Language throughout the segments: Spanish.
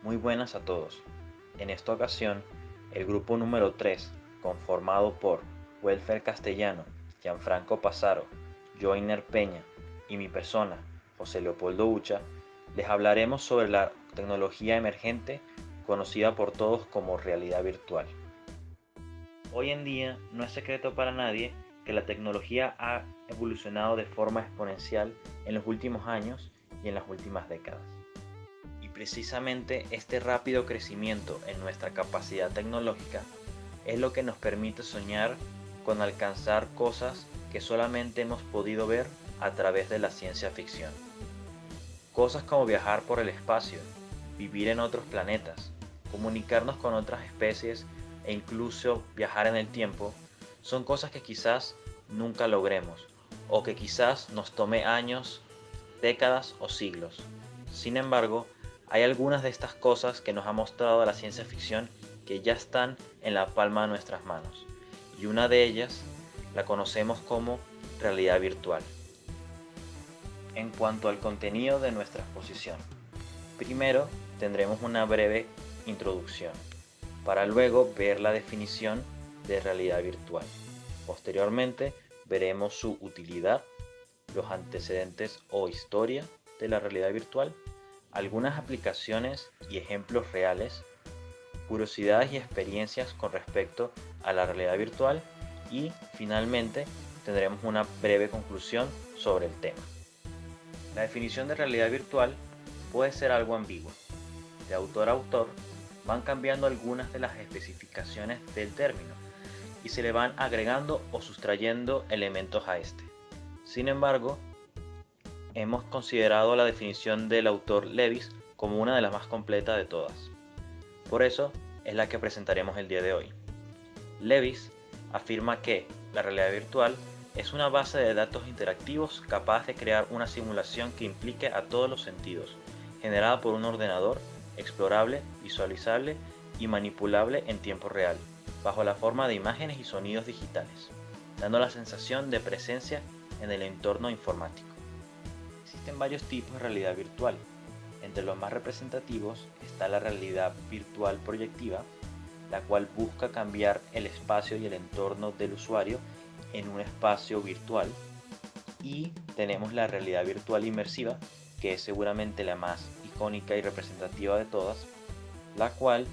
Muy buenas a todos. En esta ocasión, el grupo número 3, conformado por Welfer Castellano, Gianfranco Pasaro, Joiner Peña y mi persona, José Leopoldo Ucha, les hablaremos sobre la tecnología emergente conocida por todos como realidad virtual. Hoy en día no es secreto para nadie que la tecnología ha evolucionado de forma exponencial en los últimos años y en las últimas décadas. Y precisamente este rápido crecimiento en nuestra capacidad tecnológica es lo que nos permite soñar con alcanzar cosas que solamente hemos podido ver a través de la ciencia ficción. Cosas como viajar por el espacio, vivir en otros planetas, comunicarnos con otras especies e incluso viajar en el tiempo son cosas que quizás nunca logremos o que quizás nos tome años, décadas o siglos. Sin embargo, hay algunas de estas cosas que nos ha mostrado la ciencia ficción que ya están en la palma de nuestras manos, y una de ellas la conocemos como realidad virtual. En cuanto al contenido de nuestra exposición, primero tendremos una breve introducción, para luego ver la definición de realidad virtual. Posteriormente veremos su utilidad, los antecedentes o historia de la realidad virtual, algunas aplicaciones y ejemplos reales, curiosidades y experiencias con respecto a la realidad virtual y finalmente tendremos una breve conclusión sobre el tema. La definición de realidad virtual puede ser algo ambigua. De autor a autor van cambiando algunas de las especificaciones del término y se le van agregando o sustrayendo elementos a este. Sin embargo, hemos considerado la definición del autor Levis como una de las más completas de todas. Por eso es la que presentaremos el día de hoy. Levis afirma que la realidad virtual es una base de datos interactivos capaz de crear una simulación que implique a todos los sentidos, generada por un ordenador, explorable, visualizable y manipulable en tiempo real, bajo la forma de imágenes y sonidos digitales, dando la sensación de presencia en el entorno informático. Existen varios tipos de realidad virtual. Entre los más representativos está la realidad virtual proyectiva, la cual busca cambiar el espacio y el entorno del usuario en un espacio virtual. Y tenemos la realidad virtual inmersiva, que es seguramente la más icónica y representativa de todas, la cual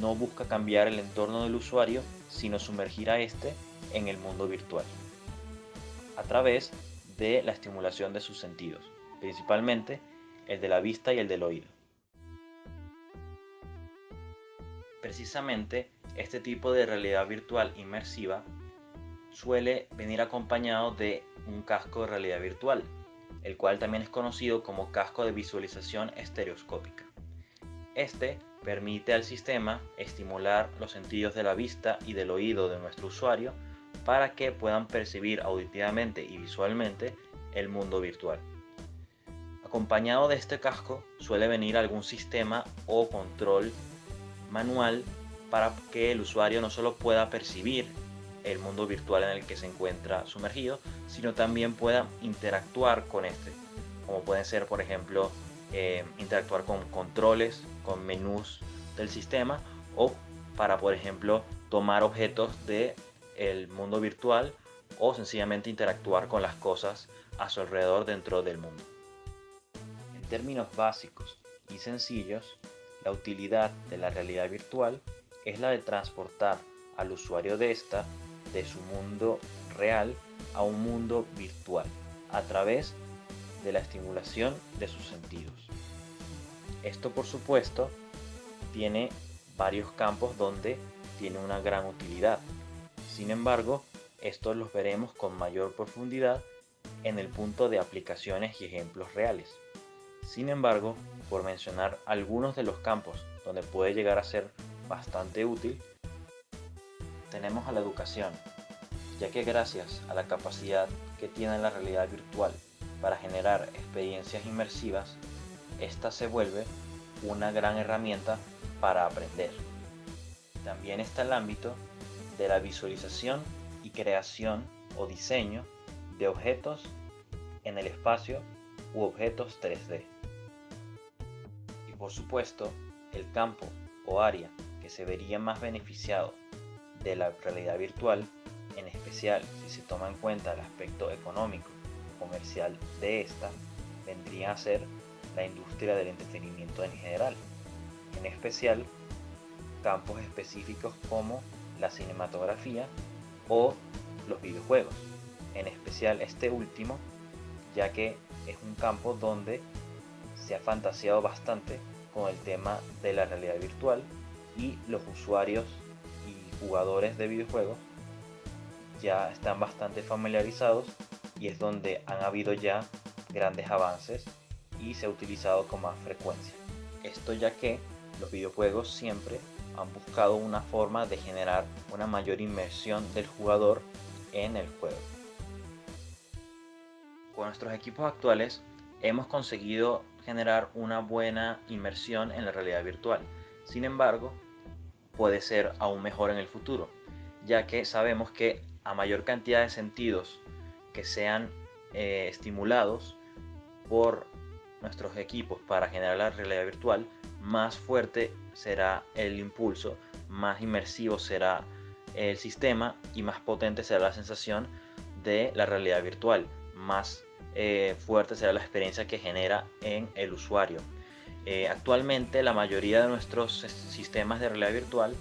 no busca cambiar el entorno del usuario, sino sumergir a este en el mundo virtual, a través de la estimulación de sus sentidos, principalmente el de la vista y el del oído. Precisamente este tipo de realidad virtual inmersiva suele venir acompañado de un casco de realidad virtual, el cual también es conocido como casco de visualización estereoscópica. Este permite al sistema estimular los sentidos de la vista y del oído de nuestro usuario para que puedan percibir auditivamente y visualmente el mundo virtual. Acompañado de este casco suele venir algún sistema o control manual para que el usuario no solo pueda percibir el mundo virtual en el que se encuentra sumergido, sino también pueda interactuar con este, como pueden ser, por ejemplo, interactuar con controles, con menús del sistema o para, por ejemplo, tomar objetos del mundo virtual o sencillamente interactuar con las cosas a su alrededor dentro del mundo. En términos básicos y sencillos, la utilidad de la realidad virtual es la de transportar al usuario de esta de su mundo real a un mundo virtual a través de la estimulación de sus sentidos. Esto, por supuesto, tiene varios campos donde tiene una gran utilidad. Sin embargo, estos los veremos con mayor profundidad en el punto de aplicaciones y ejemplos reales. Sin embargo, por mencionar algunos de los campos donde puede llegar a ser bastante útil, tenemos a la educación, ya que gracias a la capacidad que tiene la realidad virtual para generar experiencias inmersivas, esta se vuelve una gran herramienta para aprender. También está el ámbito de la visualización y creación o diseño de objetos en el espacio u objetos 3D. Y por supuesto, El campo o área que se vería más beneficiado de la realidad virtual, en especial si se toma en cuenta el aspecto económico o comercial de esta, vendría a ser la industria del entretenimiento en general, en especial campos específicos como la cinematografía o los videojuegos, en especial este último, ya que es un campo donde se ha fantaseado bastante con el tema de la realidad virtual y los usuarios y jugadores de videojuegos ya están bastante familiarizados y es donde han habido ya grandes avances y se ha utilizado con más frecuencia. Esto ya que los videojuegos siempre han buscado una forma de generar una mayor inmersión del jugador en el juego. Con nuestros equipos actuales hemos conseguido generar una buena inmersión en la realidad virtual. Sin embargo, puede ser aún mejor en el futuro, ya que sabemos que a mayor cantidad de sentidos que sean estimulados por nuestros equipos para generar la realidad virtual, más fuerte será el impulso, más inmersivo será el sistema y más potente será la sensación de la realidad virtual, más fuerte será la experiencia que genera en el usuario. Actualmente la mayoría de nuestros sistemas de realidad virtual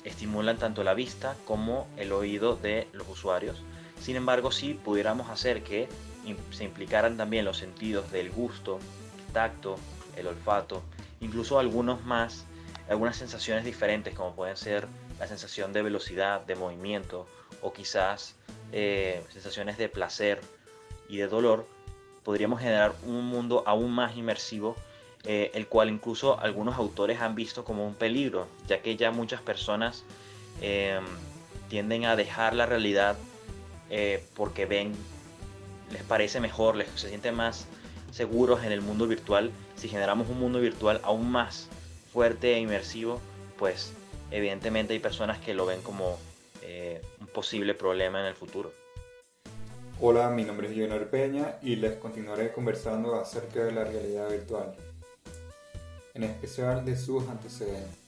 estimulan tanto la vista como el oído de los usuarios. Sin embargo, si pudiéramos hacer que se implicaran también los sentidos del gusto, el tacto, el olfato, incluso algunas sensaciones diferentes como pueden ser la sensación de velocidad, de movimiento o quizás sensaciones de placer y de dolor, podríamos generar un mundo aún más inmersivo, el cual incluso algunos autores han visto como un peligro, ya que ya muchas personas tienden a dejar la realidad porque les parece mejor, se sienten más seguros en el mundo virtual. Si generamos un mundo virtual aún más fuerte e inmersivo, pues evidentemente hay personas que lo ven como un posible problema en el futuro. Hola, mi nombre es Junior Peña y les continuaré conversando acerca de la realidad virtual, en especial de sus antecedentes.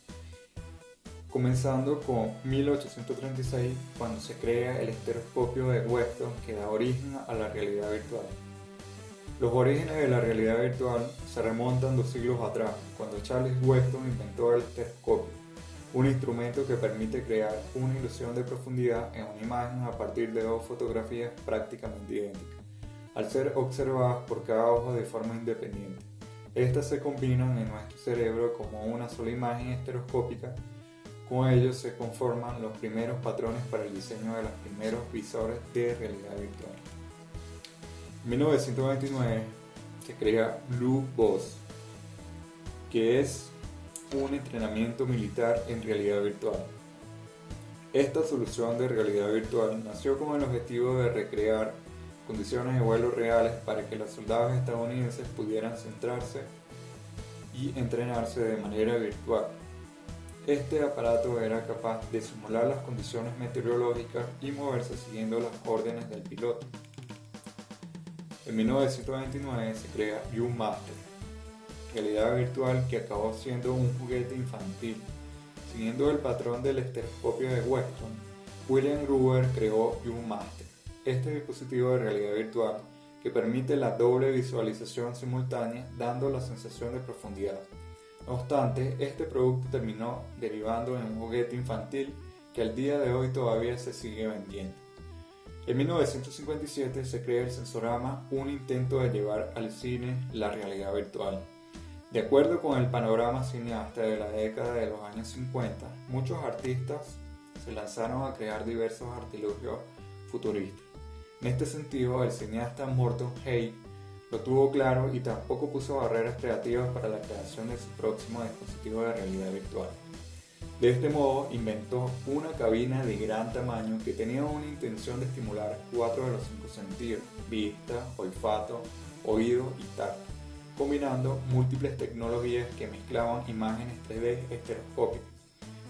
Comenzando con 1836, cuando se crea el estereoscopio de Weston que da origen a la realidad virtual. Los orígenes de la realidad virtual se remontan 2 siglos atrás, cuando Charles Weston inventó el estereoscopio, un instrumento que permite crear una ilusión de profundidad en una imagen a partir de 2 fotografías prácticamente idénticas, al ser observadas por cada ojo de forma independiente. Estas se combinan en nuestro cerebro como una sola imagen estereoscópica. Con ello se conforman los primeros patrones para el diseño de los primeros visores de realidad virtual. En 1929 se crea Blue Boss, que es un entrenamiento militar en realidad virtual. Esta solución de realidad virtual nació con el objetivo de recrear condiciones de vuelo reales para que los soldados estadounidenses pudieran centrarse y entrenarse de manera virtual. Este aparato era capaz de simular las condiciones meteorológicas y moverse siguiendo las órdenes del piloto. En 1929 se crea Viewmaster, realidad virtual que acabó siendo un juguete infantil. Siguiendo el patrón del estereoscopio de Weston, William Gruber creó Viewmaster, este dispositivo de realidad virtual que permite la doble visualización simultánea dando la sensación de profundidad. No obstante, este producto terminó derivando en un juguete infantil que al día de hoy todavía se sigue vendiendo. En 1957 se crea el Sensorama, un intento de llevar al cine la realidad virtual. De acuerdo con el panorama cineasta de la década de los años 50, muchos artistas se lanzaron a crear diversos artilugios futuristas. En este sentido, el cineasta Morton Hay lo tuvo claro y tampoco puso barreras creativas para la creación de su próximo dispositivo de realidad virtual. De este modo, inventó una cabina de gran tamaño que tenía una intención de estimular 4 de los 5 sentidos: vista, olfato, oído y tacto, combinando múltiples tecnologías que mezclaban imágenes 3D estereoscópicas,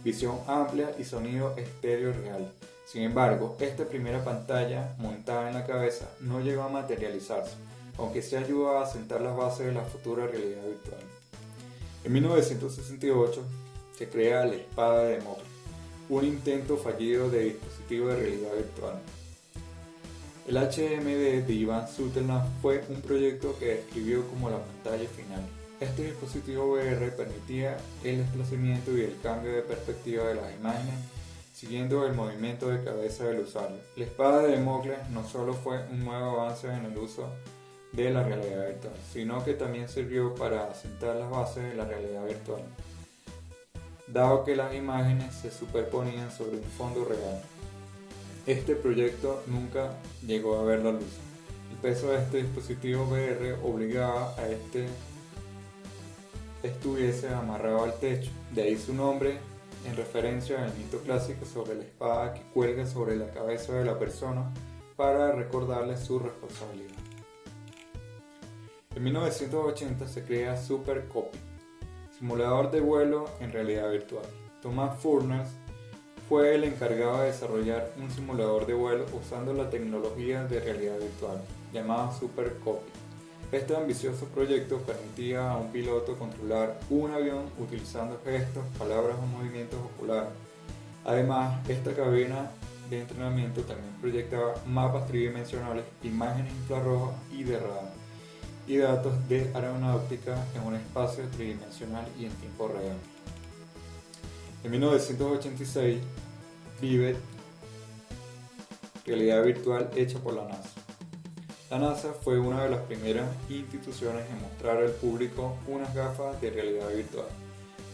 visión amplia y sonido estéreo real. Sin embargo, esta primera pantalla montada en la cabeza no llegó a materializarse, aunque se ayudó a asentar las bases de la futura realidad virtual. En 1968 se crea la espada de Damocles, un intento fallido de dispositivo de realidad virtual. El HMD de Ivan Sutherland fue un proyecto que describió como la pantalla final. Este dispositivo VR permitía el desplazamiento y el cambio de perspectiva de las imágenes siguiendo el movimiento de cabeza del usuario. La espada de Damocles no solo fue un nuevo avance en el uso de la realidad virtual, sino que también sirvió para asentar las bases de la realidad virtual, dado que las imágenes se superponían sobre un fondo real. Este proyecto nunca llegó a ver la luz. El peso de este dispositivo VR obligaba a este estuviese amarrado al techo, de ahí su nombre en referencia al mito clásico sobre la espada que cuelga sobre la cabeza de la persona para recordarle su responsabilidad. En 1980 se crea Super Copy, simulador de vuelo en realidad virtual. Thomas Furness fue el encargado de desarrollar un simulador de vuelo usando la tecnología de realidad virtual, llamada Super Copy. Este ambicioso proyecto permitía a un piloto controlar un avión utilizando gestos, palabras o movimientos oculares. Además, esta cabina de entrenamiento también proyectaba mapas tridimensionales, imágenes infrarrojas y de radar, y datos de aeronáutica en un espacio tridimensional y en tiempo real. En 1986, Vivid, realidad virtual hecha por la NASA. La NASA fue una de las primeras instituciones en mostrar al público unas gafas de realidad virtual,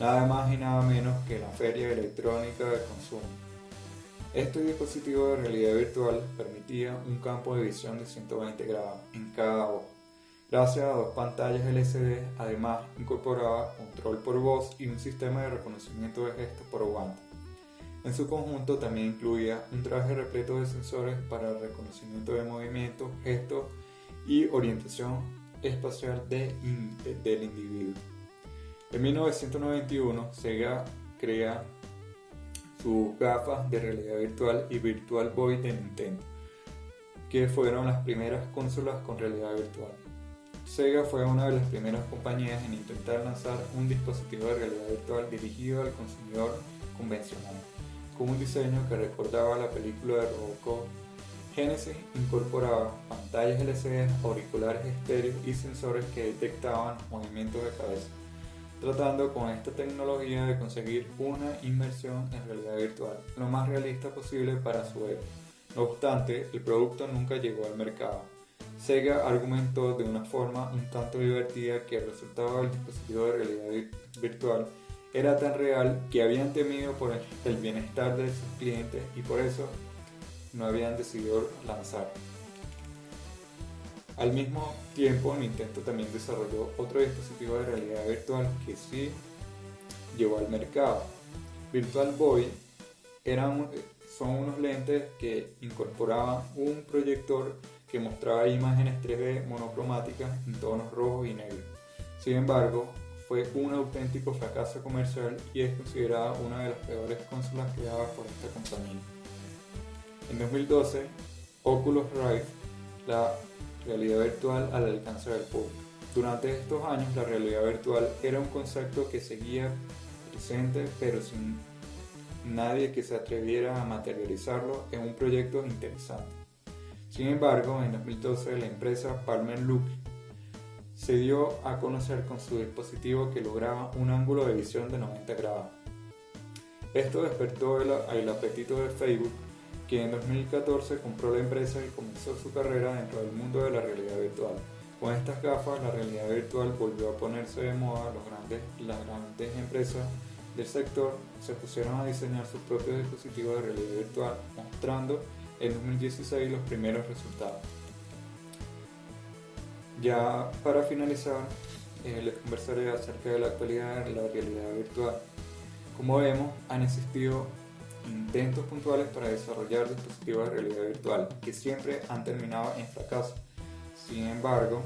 nada más y nada menos que la Feria Electrónica de Consumo. Este dispositivo de realidad virtual permitía un campo de visión de 120 grados en cada ojo. Gracias a dos pantallas LCD, además incorporaba control por voz y un sistema de reconocimiento de gestos por guante. En su conjunto también incluía un traje repleto de sensores para el reconocimiento de movimientos, gestos y orientación espacial del individuo. En 1991, Sega crea sus gafas de realidad virtual y Virtual Boy de Nintendo, que fueron las primeras consolas con realidad virtual. Sega fue una de las primeras compañías en intentar lanzar un dispositivo de realidad virtual dirigido al consumidor convencional, con un diseño que recordaba la película de Robocop. Genesis incorporaba pantallas LCD, auriculares estéreo y sensores que detectaban movimientos de cabeza, tratando con esta tecnología de conseguir una inmersión en realidad virtual lo más realista posible para su época. No obstante, el producto nunca llegó al mercado. Sega argumentó de una forma un tanto divertida que el resultado del dispositivo de realidad virtual era tan real que habían temido por el bienestar de sus clientes y por eso no habían decidido lanzar. Al mismo tiempo, Nintendo también desarrolló otro dispositivo de realidad virtual que sí llegó al mercado. Virtual Boy son unos lentes que incorporaban un proyector que mostraba imágenes 3D monocromáticas en tonos rojos y negros. Sin embargo, fue un auténtico fracaso comercial y es considerada una de las peores consolas creadas por esta compañía. En 2012, Oculus Rift, la realidad virtual al alcance del público. Durante estos años, la realidad virtual era un concepto que seguía presente, pero sin nadie que se atreviera a materializarlo en un proyecto interesante. Sin embargo, en 2012 la empresa Palmer Look se dio a conocer con su dispositivo que lograba un ángulo de visión de 90 grados. Esto despertó el apetito de Facebook, que en 2014 compró la empresa y comenzó su carrera dentro del mundo de la realidad virtual. Con estas gafas, la realidad virtual volvió a ponerse de moda. Las grandes empresas del sector se pusieron a diseñar sus propios dispositivos de realidad virtual, mostrando en 2016 los primeros resultados. Ya para finalizar, les conversaré acerca de la actualidad de la realidad virtual. Como vemos, han existido intentos puntuales para desarrollar dispositivos de realidad virtual que siempre han terminado en fracaso. Sin embargo,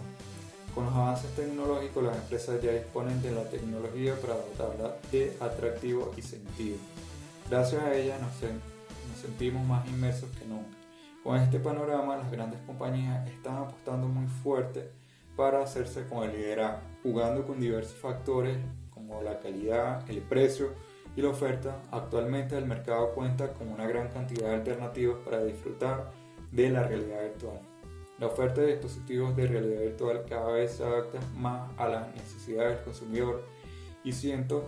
con los avances tecnológicos, las empresas ya disponen de la tecnología para dotarla de atractivo y sentido. Gracias a ella nos sentimos más inmersos que nunca. Con este panorama, las grandes compañías están apostando muy fuerte para hacerse con el liderazgo, jugando con diversos factores como como la calidad, el precio y la oferta, actualmente el mercado cuenta con una gran cantidad de alternativas para disfrutar de la realidad virtual. La oferta de dispositivos de realidad virtual cada vez se adapta más a las necesidades del consumidor y cientos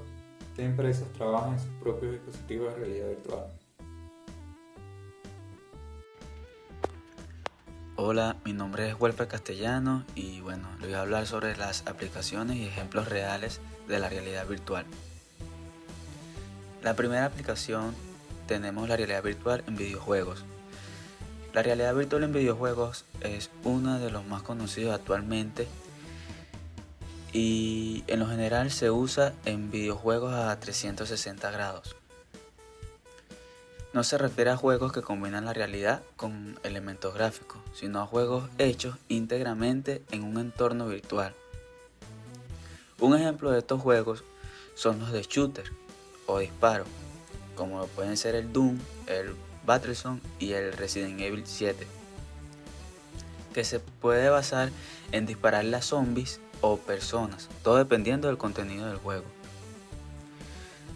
de empresas trabajan en sus propios dispositivos de realidad virtual. Hola, mi nombre es Welfer Castellano y bueno, les voy a hablar sobre las aplicaciones y ejemplos reales de la realidad virtual. La primera aplicación tenemos la realidad virtual en videojuegos. La realidad virtual en videojuegos es uno de los más conocidos actualmente y en lo general se usa en videojuegos a 360 grados. No se refiere a juegos que combinan la realidad con elementos gráficos, sino a juegos hechos íntegramente en un entorno virtual. Un ejemplo de estos juegos son los de shooter o disparo, como pueden ser el Doom, el Battlezone y el Resident Evil 7, que se puede basar en dispararle a zombies o personas, todo dependiendo del contenido del juego.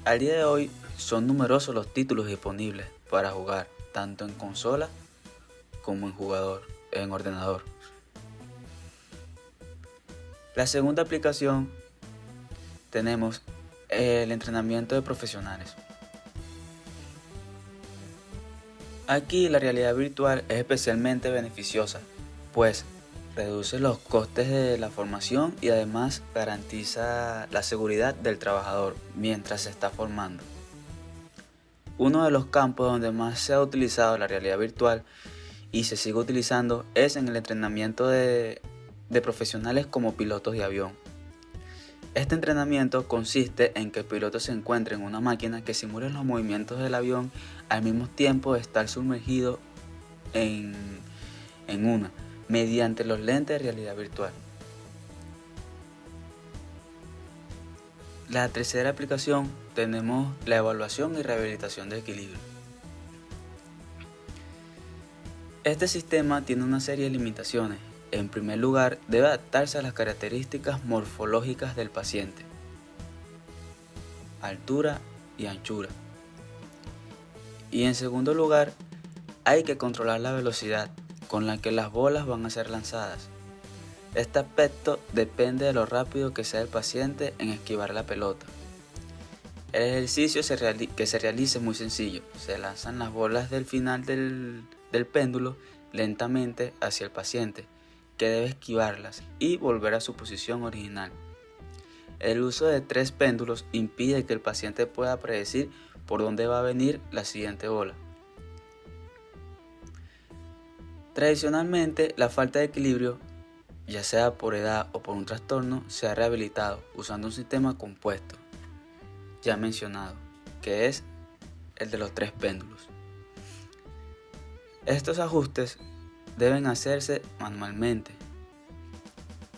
Al día de hoy son numerosos los títulos disponibles para jugar, tanto en consola como en ordenador. La segunda aplicación tenemos el entrenamiento de profesionales. Aquí la realidad virtual es especialmente beneficiosa, pues reduce los costes de la formación y además garantiza la seguridad del trabajador mientras se está formando. Uno de los campos donde más se ha utilizado la realidad virtual y se sigue utilizando es en el entrenamiento de profesionales como pilotos de avión. Este entrenamiento consiste en que el piloto se encuentre en una máquina que simule los movimientos del avión al mismo tiempo de estar sumergido en una, mediante los lentes de realidad virtual. La tercera aplicación tenemos la evaluación y rehabilitación de equilibrio. Este sistema tiene una serie de limitaciones. En primer lugar, debe adaptarse a las características morfológicas del paciente, altura y anchura. Y en segundo lugar, hay que controlar la velocidad con la que las bolas van a ser lanzadas. Este aspecto depende de lo rápido que sea el paciente en esquivar la pelota. El ejercicio que se realiza es muy sencillo. Se lanzan las bolas del final del péndulo lentamente hacia el paciente, que debe esquivarlas y volver a su posición original. El uso de 3 péndulos impide que el paciente pueda predecir por dónde va a venir la siguiente bola. Tradicionalmente, la falta de equilibrio, ya sea por edad o por un trastorno, se ha rehabilitado usando un sistema compuesto, ya mencionado, que es el de los 3 péndulos. Estos ajustes deben hacerse manualmente,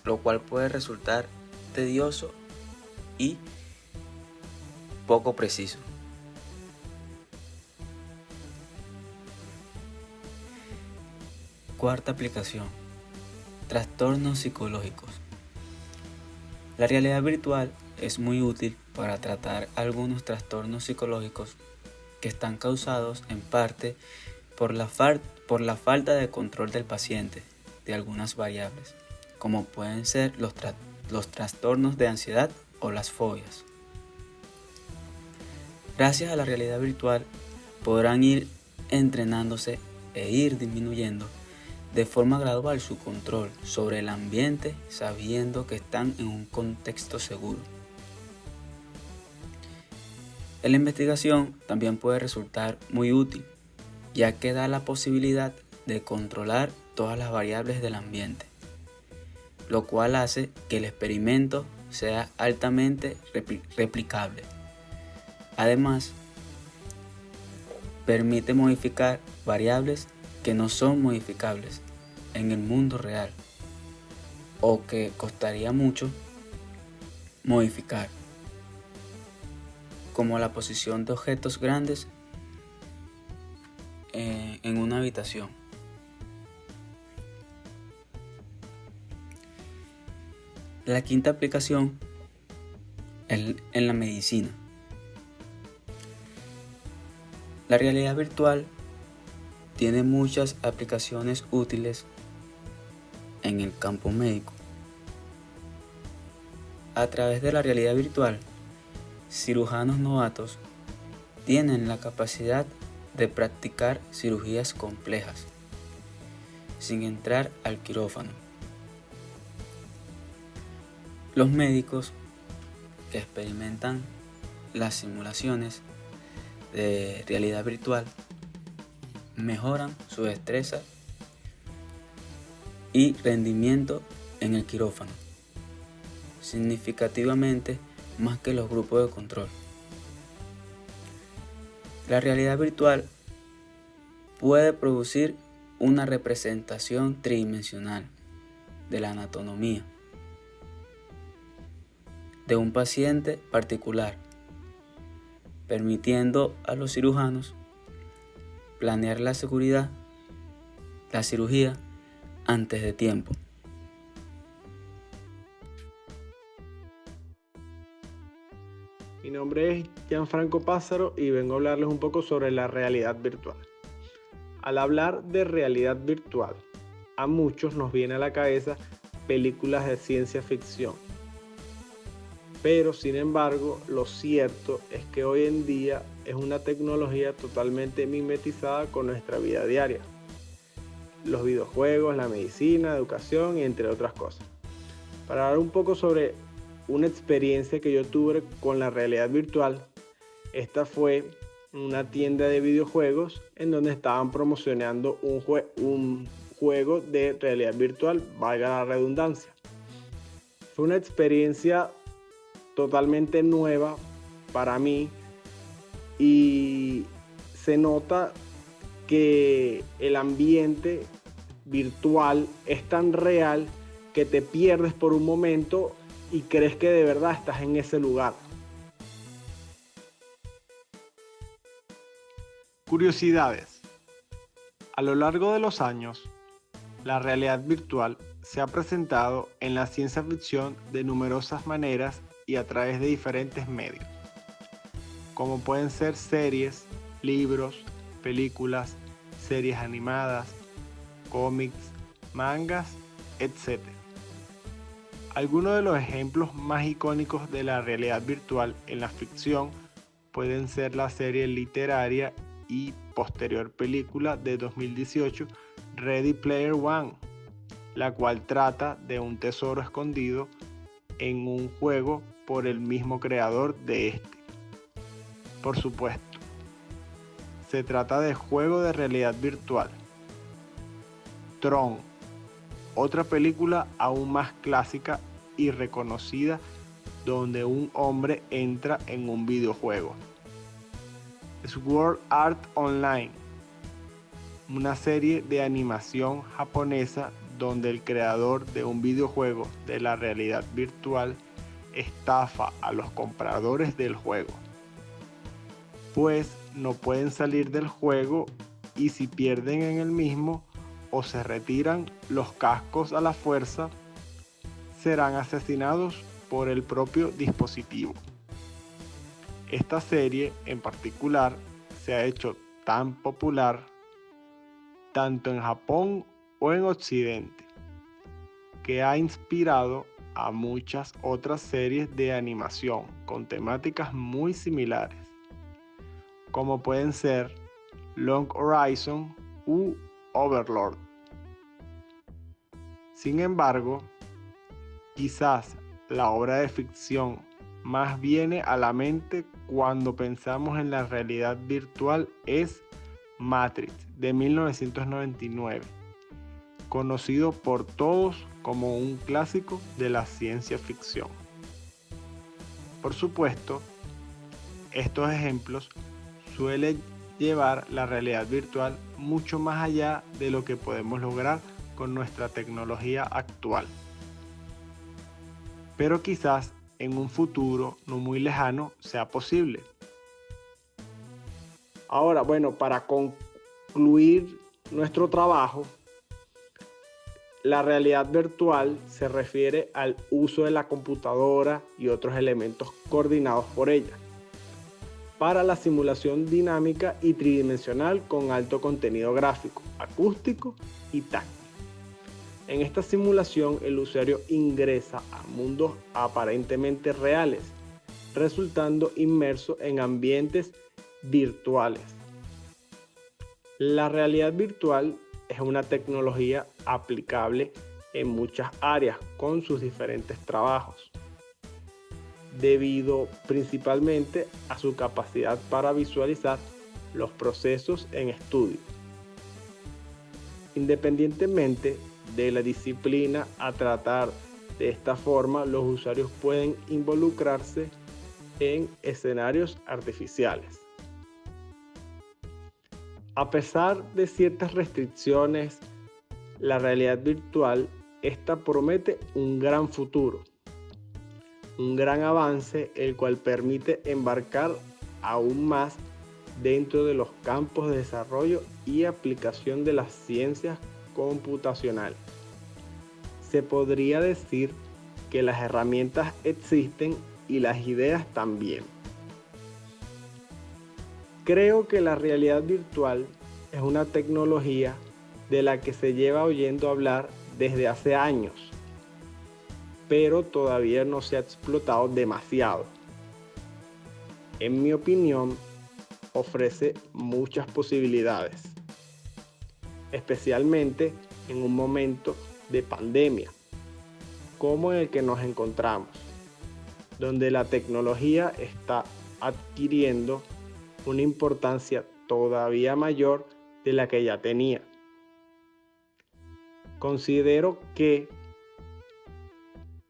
lo cual puede resultar tedioso y poco preciso. Cuarta aplicación: trastornos psicológicos. La realidad virtual es muy útil para tratar algunos trastornos psicológicos que están causados en parte por la falta de control del paciente de algunas variables, como pueden ser los trastornos de ansiedad o las fobias. Gracias a la realidad virtual podrán ir entrenándose e ir disminuyendo de forma gradual su control sobre el ambiente, sabiendo que están en un contexto seguro. En la investigación también puede resultar muy útil, ya que da la posibilidad de controlar todas las variables del ambiente, lo cual hace que el experimento sea altamente replicable. Además, permite modificar variables que no son modificables en el mundo real o que costaría mucho modificar, como la posición de objetos grandes en una habitación. La quinta aplicación en la medicina. La realidad virtual tiene muchas aplicaciones útiles en el campo médico. A través de la realidad virtual, cirujanos novatos tienen la capacidad de practicar cirugías complejas sin entrar al quirófano. Los médicos que experimentan las simulaciones de realidad virtual mejoran su destreza y rendimiento en el quirófano significativamente más que los grupos de control. La realidad virtual puede producir una representación tridimensional de la anatomía de un paciente particular, permitiendo a los cirujanos planear la cirugía antes de tiempo. Mi nombre es Gianfranco Pássaro y vengo a hablarles un poco sobre la realidad virtual. Al hablar de realidad virtual, a muchos nos viene a la cabeza películas de ciencia ficción. Pero sin embargo, lo cierto es que hoy en día es una tecnología totalmente mimetizada con nuestra vida diaria. Los videojuegos, la medicina, educación y entre otras cosas. Para hablar un poco sobre una experiencia que yo tuve con la realidad virtual, esta fue una tienda de videojuegos en donde estaban promocionando un juego de realidad virtual, valga la redundancia. Fue una experiencia totalmente nueva para mí y se nota que el ambiente virtual es tan real que te pierdes por un momento y crees que de verdad estás en ese lugar. Curiosidades. A lo largo de los años, la realidad virtual se ha presentado en la ciencia ficción de numerosas maneras y a través de diferentes medios, como pueden ser series, libros, películas, series animadas, cómics, mangas, etc. Algunos de los ejemplos más icónicos de la realidad virtual en la ficción pueden ser la serie literaria y posterior película de 2018 Ready Player One, la cual trata de un tesoro escondido en un juego por el mismo creador de este. Por supuesto, se trata de juego de realidad virtual. Tron, otra película aún más clásica y reconocida donde un hombre entra en un videojuego. Sword Art Online, una serie de animación japonesa donde el creador de un videojuego de la realidad virtual estafa a los compradores del juego, pues no pueden salir del juego y si pierden en el mismo o se retiran los cascos a la fuerza, serán asesinados por el propio dispositivo. Esta serie en particular se ha hecho tan popular tanto en Japón o en Occidente, que ha inspirado a muchas otras series de animación con temáticas muy similares, como pueden ser Long Horizon u Overlord. Sin embargo, quizás la obra de ficción más viene a la mente cuando pensamos en la realidad virtual es Matrix de 1999, conocido por todos como un clásico de la ciencia ficción. Por supuesto, estos ejemplos suelen llevar la realidad virtual mucho más allá de lo que podemos lograr con nuestra tecnología actual. Pero quizás en un futuro no muy lejano sea posible. Ahora, bueno, para concluir nuestro trabajo, La realidad virtual se refiere al uso de la computadora y otros elementos coordinados por ella para la simulación dinámica y tridimensional con alto contenido gráfico, acústico y táctil. En esta simulación, el usuario ingresa a mundos aparentemente reales, resultando inmerso en ambientes virtuales. La realidad virtual es una tecnología aplicable en muchas áreas con sus diferentes trabajos, debido principalmente a su capacidad para visualizar los procesos en estudio. Independientemente de la disciplina a tratar, de esta forma los usuarios pueden involucrarse en escenarios artificiales. A pesar de ciertas restricciones, la realidad virtual, esta promete un gran futuro, un gran avance, el cual permite embarcar aún más dentro de los campos de desarrollo y aplicación de las ciencias computacionales. Se podría decir que las herramientas existen y las ideas también. Creo que la realidad virtual es una tecnología de la que se lleva oyendo hablar desde hace años, pero todavía no se ha explotado demasiado. En mi opinión, ofrece muchas posibilidades, especialmente en un momento de pandemia, como en el que nos encontramos, donde la tecnología está adquiriendo una importancia todavía mayor de la que ya tenía. Considero que,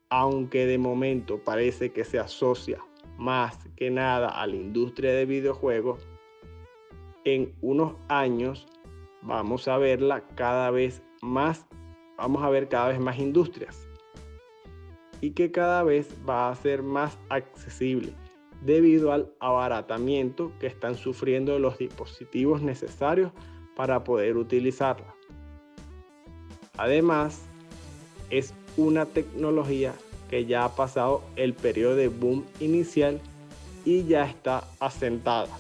aunque de momento parece que se asocia más que nada a la industria de videojuegos, en unos años vamos a ver cada vez más industrias, y que cada vez va a ser más accesible debido al abaratamiento que están sufriendo los dispositivos necesarios para poder utilizarla. Además, es una tecnología que ya ha pasado el periodo de boom inicial y ya está asentada.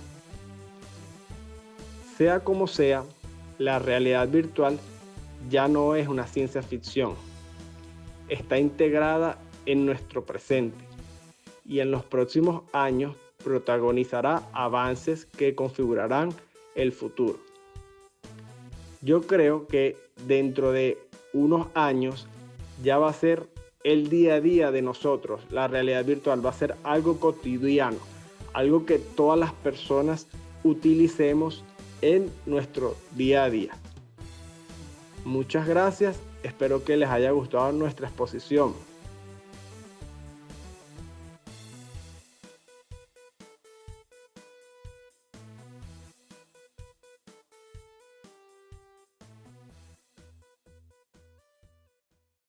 Sea como sea, la realidad virtual ya no es una ciencia ficción. Está integrada en nuestro presente y en los próximos años protagonizará avances que configurarán el futuro. Yo creo que dentro de unos años ya va a ser el día a día de nosotros. La realidad virtual va a ser algo cotidiano, algo que todas las personas utilicemos en nuestro día a día. Muchas gracias, espero que les haya gustado nuestra exposición.